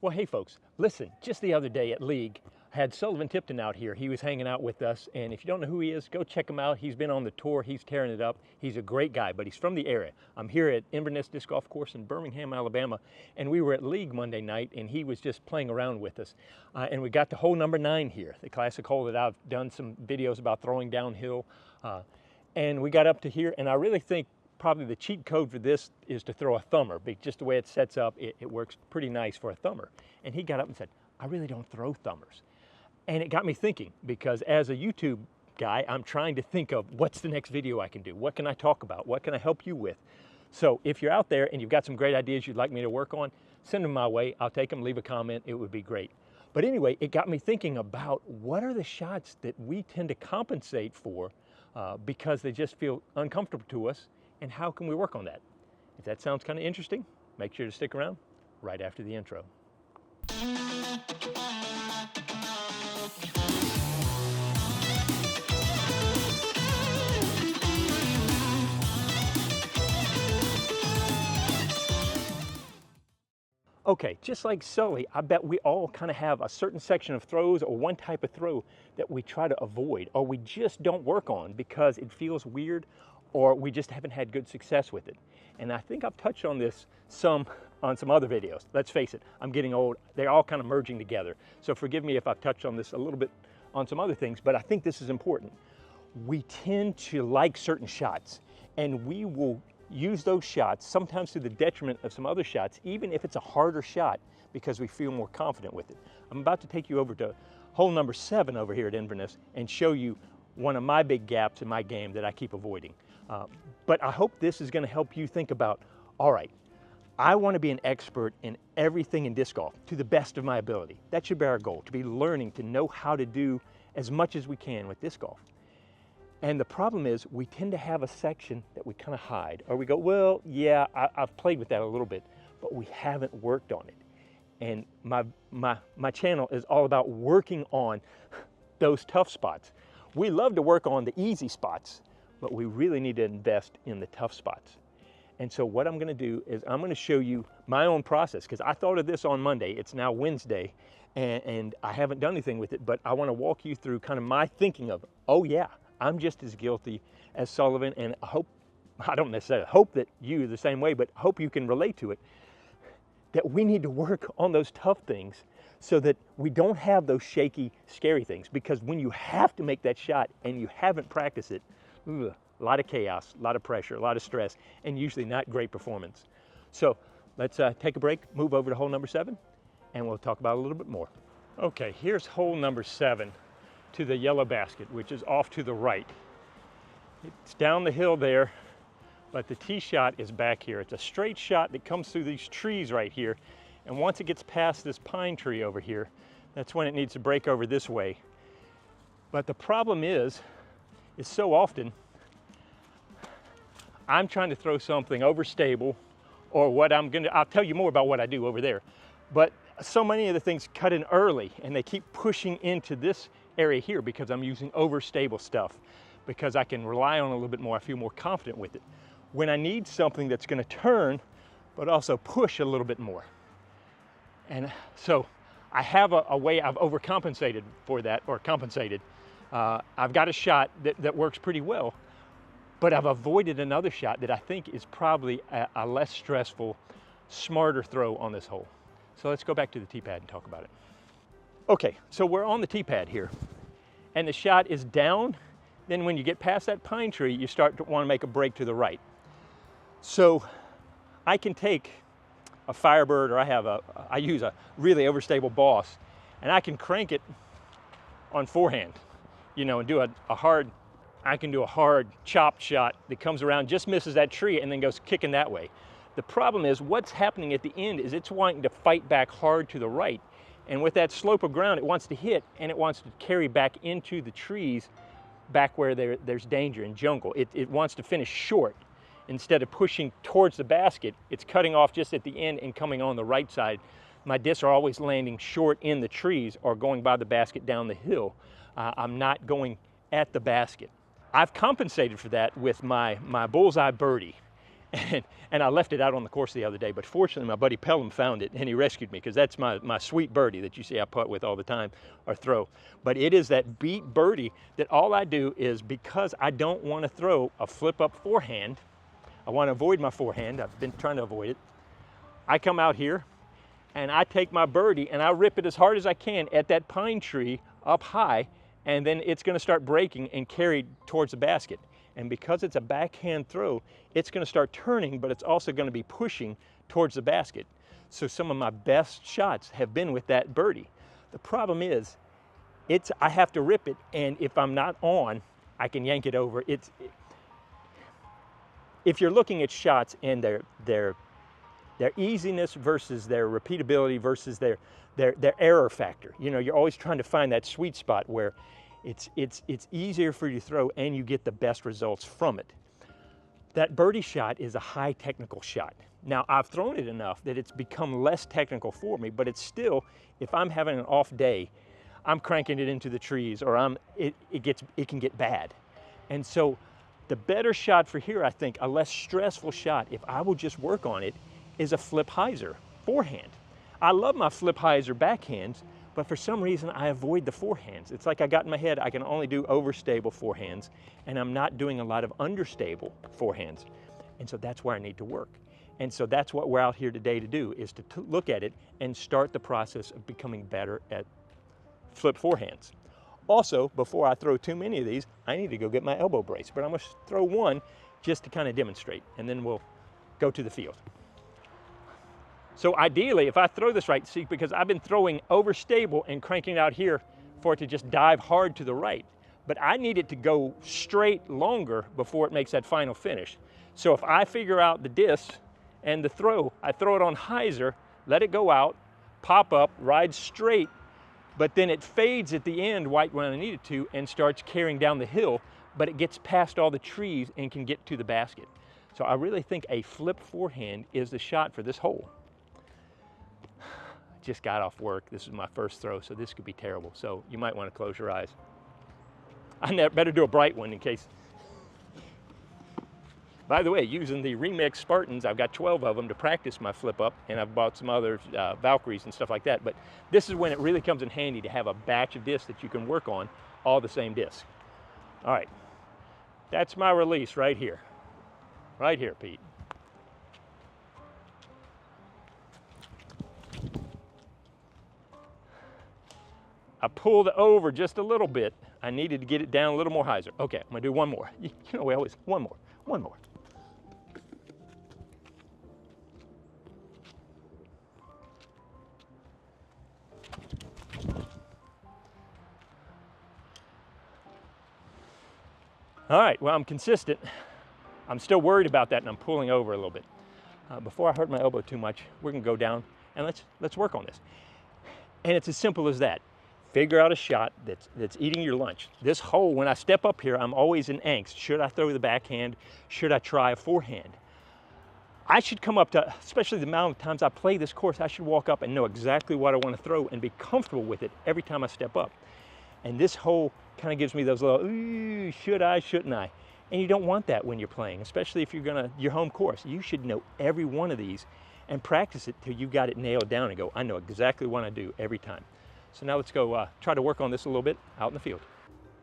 Well, hey folks, listen, just the other day at League, I had Sullivan Tipton out here. He was hanging out with us, and if you don't know who he is, go check him out. He's been on the tour, he's tearing it up. He's a great guy, but he's from the area. I'm here at Inverness Disc Golf Course in Birmingham, Alabama, and we were at League Monday night, and he was just playing around with us. And we got to hole number 9 here, the classic hole that I've done some videos about throwing downhill. And we got up to here, and I really think probably the cheat code for this is to throw a thumber. Just the way it sets up, it works pretty nice for a thumber. And he got up and said, I really don't throw thumbers. And it got me thinking, because as a YouTube guy, I'm trying to think of what's the next video I can do? What can I talk about? What can I help you with? So if you're out there and you've got some great ideas you'd like me to work on, send them my way. I'll take them, leave a comment. It would be great. But anyway, it got me thinking about what are the shots that we tend to compensate for because they just feel uncomfortable to us, and how can we work on that? If that sounds kind of interesting, make sure to stick around right after the intro. Okay, just like Sully, I bet we all kind of have a certain section of throws or one type of throw that we try to avoid, or we just don't work on because it feels weird, or we just haven't had good success with it. And I think I've touched on this on some other videos. Let's face it, I'm getting old. They're all kind of merging together. So forgive me if I've touched on this a little bit on some other things, but I think this is important. We tend to like certain shots, and we will use those shots, sometimes to the detriment of some other shots, even if it's a harder shot, because we feel more confident with it. I'm about to take you over to hole number 7 over here at Inverness and show you one of my big gaps in my game that I keep avoiding. But I hope this is going to help you think about, all right, I want to be an expert in everything in disc golf to the best of my ability. That should be our goal, to be learning to know how to do as much as we can with disc golf. And the problem is we tend to have a section that we kind of hide, or we go, well, yeah, I've played with that a little bit, but we haven't worked on it. And my channel is all about working on those tough spots. We love to work on the easy spots, but we really need to invest in the tough spots. And so what I'm gonna do is I'm gonna show you my own process, because I thought of this on Monday. It's now Wednesday, and I haven't done anything with it, but I wanna walk you through kind of my thinking of, oh yeah, I'm just as guilty as Sullivan, and I don't necessarily hope that you're the same way, but hope you can relate to it, that we need to work on those tough things so that we don't have those shaky, scary things. Because when you have to make that shot and you haven't practiced it, a lot of chaos, a lot of pressure, a lot of stress, and usually not great performance. So let's take a break, move over to hole number 7, and we'll talk about it a little bit more. Okay, here's hole number 7 to the yellow basket, which is off to the right. It's down the hill there, but the tee shot is back here. It's a straight shot that comes through these trees right here, and once it gets past this pine tree over here, that's when it needs to break over this way. But the problem is so often I'm trying to throw something overstable, or I'll tell you more about what I do over there, but so many of the things cut in early, and they keep pushing into this area here because I'm using overstable stuff, because I can rely on it a little bit more. I feel more confident with it. When I need something that's going to turn, but also push a little bit more. And so I have a way I've overcompensated for that, or compensated. I've got a shot that works pretty well, but I've avoided another shot that I think is probably a less stressful, smarter throw on this hole. So let's go back to the tee pad and talk about it. Okay, so we're on the tee pad here, and the shot is down. Then when you get past that pine tree, you start to want to make a break to the right. So I can take a Firebird, or I use a really overstable Boss, and I can crank it on forehand, you know, and do I can do a hard chopped shot that comes around, just misses that tree, and then goes kicking that way. The problem is what's happening at the end is it's wanting to fight back hard to the right. And with that slope of ground, it wants to hit, and it wants to carry back into the trees, back where there's danger and jungle. It wants to finish short. Instead of pushing towards the basket, it's cutting off just at the end and coming on the right side. My discs are always landing short in the trees or going by the basket down the hill. I'm not going at the basket. I've compensated for that with my bullseye birdie. And I left it out on the course the other day, but fortunately my buddy Pelham found it and he rescued me, because that's my sweet birdie that you see I putt with all the time or throw. But it is that beat birdie that all I do is, because I don't want to throw a flip up forehand, I want to avoid my forehand, I've been trying to avoid it, I come out here and I take my birdie and I rip it as hard as I can at that pine tree up high, and then it's going to start breaking and carry towards the basket. And because it's a backhand throw, it's going to start turning, but it's also going to be pushing towards the basket. So some of my best shots have been with that birdie. The problem is, I have to rip it, and if I'm not on, I can yank it over. If you're looking at shots and their easiness versus their repeatability versus their error factor, you know, you're always trying to find that sweet spot where it's easier for you to throw and you get the best results from it. That birdie shot is a high technical shot. Now, I've thrown it enough that it's become less technical for me, but it's still, if I'm having an off day, I'm cranking it into the trees, or it can get bad. And so the better shot for here, I think, a less stressful shot, if I will just work on it, is a flip hyzer forehand. I love my flip hyzer backhands, but for some reason I avoid the forehands. It's like I got in my head I can only do overstable forehands, and I'm not doing a lot of understable forehands. And so that's where I need to work. And so that's what we're out here today to do, is to look at it and start the process of becoming better at flip forehands. Also, before I throw too many of these, I need to go get my elbow brace, but I'm gonna throw one just to kind of demonstrate, and then we'll go to the field. So ideally, if I throw this right, see, because I've been throwing overstable and cranking out here for it to just dive hard to the right, but I need it to go straight longer before it makes that final finish. So if I figure out the disc and the throw, I throw it on hyzer, let it go out, pop up, ride straight, but then it fades at the end right when I need it to and starts carrying down the hill, but it gets past all the trees and can get to the basket. So I really think a flip forehand is the shot for this hole. Just got off work. This is my first throw, so this could be terrible. So you might want to close your eyes. I better do a bright one in case. By the way, using the Remix Spartans, I've got 12 of them to practice my flip up, and I've bought some other Valkyries and stuff like that. But this is when it really comes in handy to have a batch of discs that you can work on, all the same disc. All right, that's my release right here. Right here, Pete. I pulled it over just a little bit. I needed to get it down a little more hyzer. Okay, I'm gonna do one more. You know, we always, one more. All right, well, I'm consistent. I'm still worried about that, and I'm pulling over a little bit. Before I hurt my elbow too much, we're gonna go down and let's work on this. And it's as simple as that. Figure out a shot that's eating your lunch. This hole, when I step up here, I'm always in angst. Should I throw the backhand? Should I try a forehand? I should come up to, especially the amount of times I play this course, I should walk up and know exactly what I want to throw and be comfortable with it every time I step up. And this hole kind of gives me those little, ooh, should I, shouldn't I? And you don't want that when you're playing, especially if you're your home course. You should know every one of these and practice it till you got it nailed down and go, I know exactly what I do every time. So now let's go try to work on this a little bit out in the field.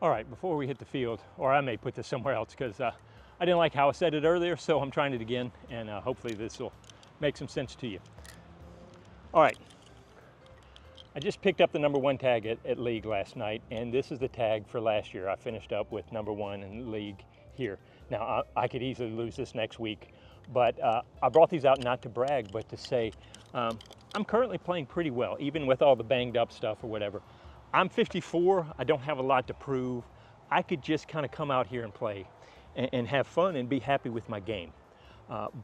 All right, before we hit the field, or I may put this somewhere else because I didn't like how I said it earlier, so I'm trying it again, and hopefully this will make some sense to you. All right, I just picked up the #1 tag at League last night, and this is the tag for last year. I finished up with #1 in League here. Now, I could easily lose this next week, but I brought these out not to brag, but to say, I'm currently playing pretty well, even with all the banged up stuff or whatever. I'm 54, I don't have a lot to prove. I could just kind of come out here and play and have fun and be happy with my game.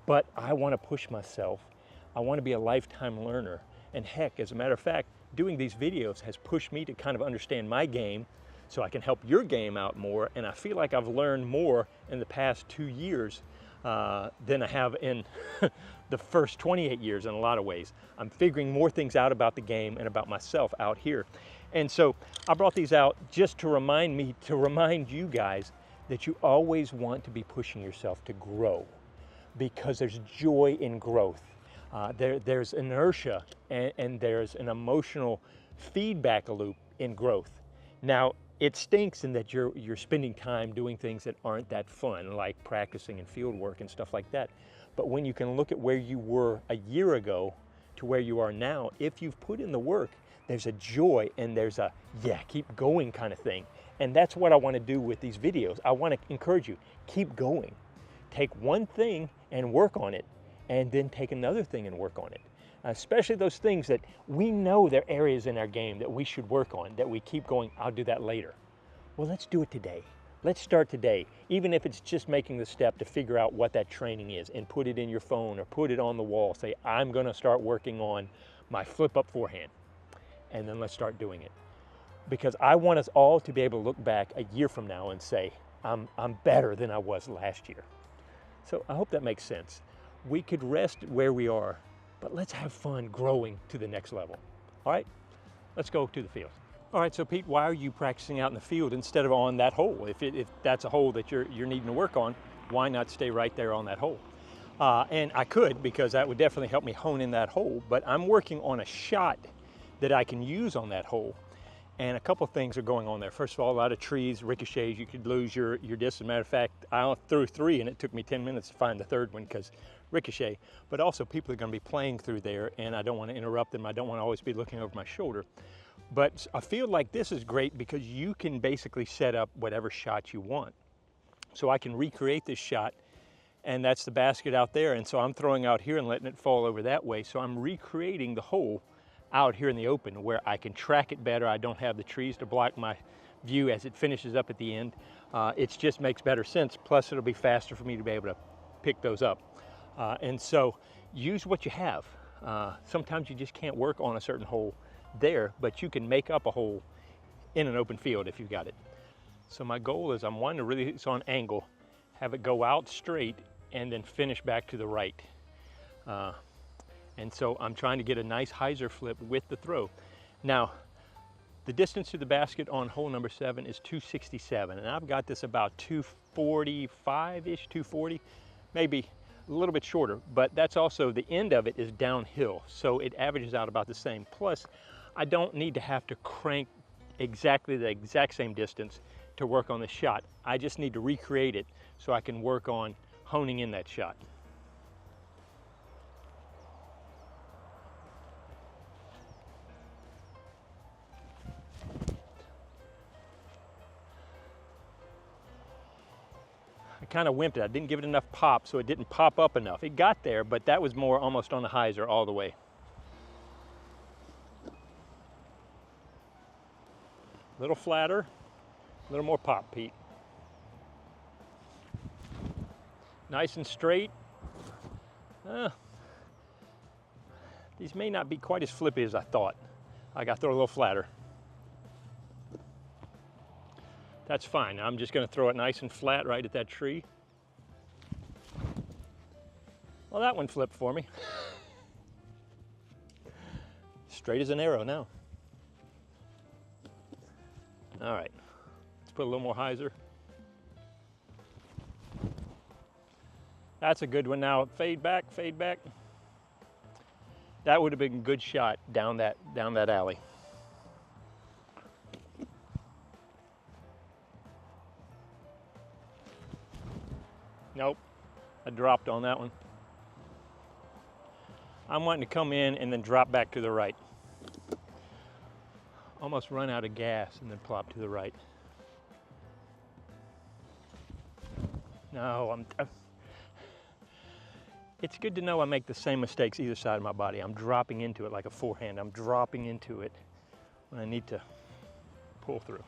But I want to push myself. I want to be a lifetime learner. And heck, as a matter of fact, doing these videos has pushed me to kind of understand my game so I can help your game out more. And I feel like I've learned more in the past 2 years than I have in the first 28 years in a lot of ways. I'm figuring more things out about the game and about myself out here. And so I brought these out just to remind you guys that you always want to be pushing yourself to grow. because there's joy in growth. There's inertia and there's an emotional feedback loop in growth. Now, it stinks in that you're spending time doing things that aren't that fun, like practicing and field work and stuff like that. But when you can look at where you were a year ago to where you are now, if you've put in the work, there's a joy and there's a, yeah, keep going kind of thing. And that's what I want to do with these videos. I want to encourage you, keep going. Take one thing and work on it, and then take another thing and work on it. Especially those things that we know there are areas in our game that we should work on, that we keep going, I'll do that later. Well, let's do it today. Let's start today, even if it's just making the step to figure out what that training is and put it in your phone or put it on the wall. Say, I'm gonna start working on my flip up forehand, and then let's start doing it. Because I want us all to be able to look back a year from now and say, I'm better than I was last year. So I hope that makes sense. We could rest where we are, but let's have fun growing to the next level. All right, let's go to the field. All right, so Pete, why are you practicing out in the field instead of on that hole? If that's a hole that you're needing to work on, why not stay right there on that hole? And I could, because that would definitely help me hone in that hole, but I'm working on a shot that I can use on that hole. And a couple things are going on there. First of all, a lot of trees, ricochets, you could lose your disc. As a matter of fact, I threw 3 and it took me 10 minutes to find the third one because ricochet. But also people are gonna be playing through there and I don't wanna interrupt them. I don't wanna always be looking over my shoulder. But a field like this is great because you can basically set up whatever shot you want. So I can recreate this shot, and that's the basket out there. And so I'm throwing out here and letting it fall over that way. So I'm recreating the hole out here in the open where I can track it better. I don't have the trees to block my view as it finishes up at the end. It just makes better sense. Plus it'll be faster for me to be able to pick those up. And so use what you have. Sometimes you just can't work on a certain hole there, but you can make up a hole in an open field if you've got it. So my goal is I'm wanting to really, it's on angle, have it go out straight and then finish back to the right. And so I'm trying to get a nice hyzer flip with the throw. Now, the distance to the basket on hole number 7 is 267, and I've got this about 245-ish, 240, maybe a little bit shorter, but that's also, the end of it is downhill, so it averages out about the same. Plus, I don't need to have to crank exactly the exact same distance to work on the shot. I just need to recreate it so I can work on honing in that shot. I kind of wimped it. I didn't give it enough pop, so it didn't pop up enough. It got there, but that was more almost on the hyzer all the way. A little flatter, a little more pop, Pete. Nice and straight. These may not be quite as flippy as I thought. I got to throw a little flatter. That's fine. I'm just going to throw it nice and flat right at that tree. Well, that one flipped for me. Straight as an arrow now. All right, let's put a little more hyzer. That's a good one. Now fade back, fade back. That would have been a good shot down that alley. Nope, I dropped on that one. I'm wanting to come in and then drop back to the right. Almost run out of gas and then plop to the right. No, it's good to know I make the same mistakes either side of my body. I'm dropping into it like a forehand. I'm dropping into it when I need to pull through.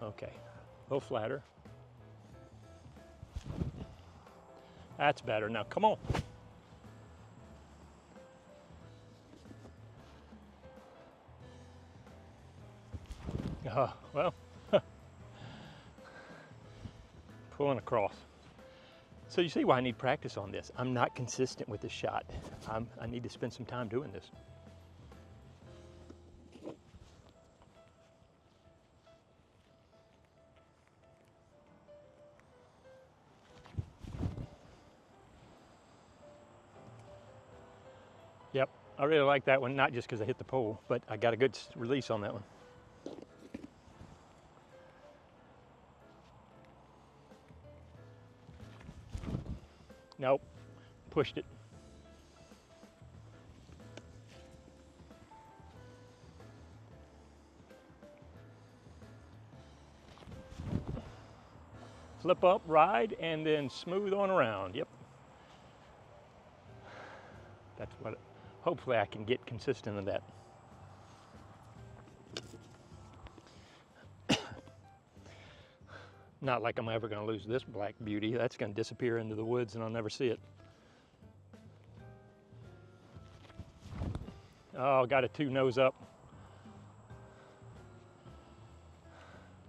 Okay, a little flatter. That's better. Now come on. Well, pulling across. So you see why I need practice on this. I'm not consistent with the shot. I need to spend some time doing this. Yep, I really like that one, not just because I hit the pole, but I got a good release on that one. Nope, pushed it. Flip up, ride, and then smooth on around. Yep. That's what, hopefully I can get consistent in that. Not like I'm ever gonna lose this black beauty. That's gonna disappear into the woods and I'll never see it. Oh, got a 2 nose up.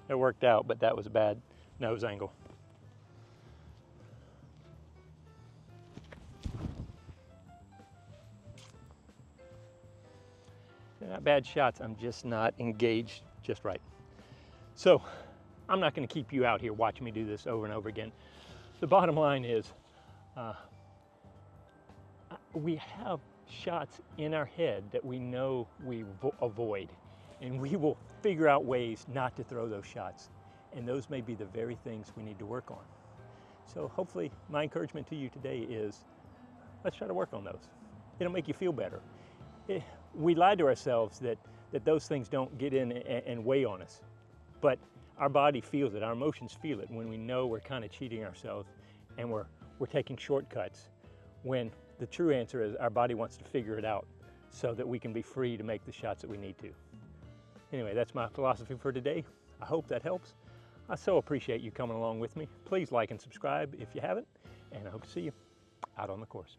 It worked out, but that was a bad nose angle. They're not bad shots, I'm just not engaged just right. So, I'm not gonna keep you out here watching me do this over and over again. The bottom line is, we have shots in our head that we know we avoid, and we will figure out ways not to throw those shots. And those may be the very things we need to work on. So hopefully my encouragement to you today is, let's try to work on those. It'll make you feel better. We lied to ourselves that those things don't get in and weigh on us, but our body feels it, our emotions feel it when we know we're kind of cheating ourselves and we're taking shortcuts, when the true answer is our body wants to figure it out so that we can be free to make the shots that we need to. Anyway, that's my philosophy for today. I hope that helps. I so appreciate you coming along with me. Please like and subscribe if you haven't, and I hope to see you out on the course.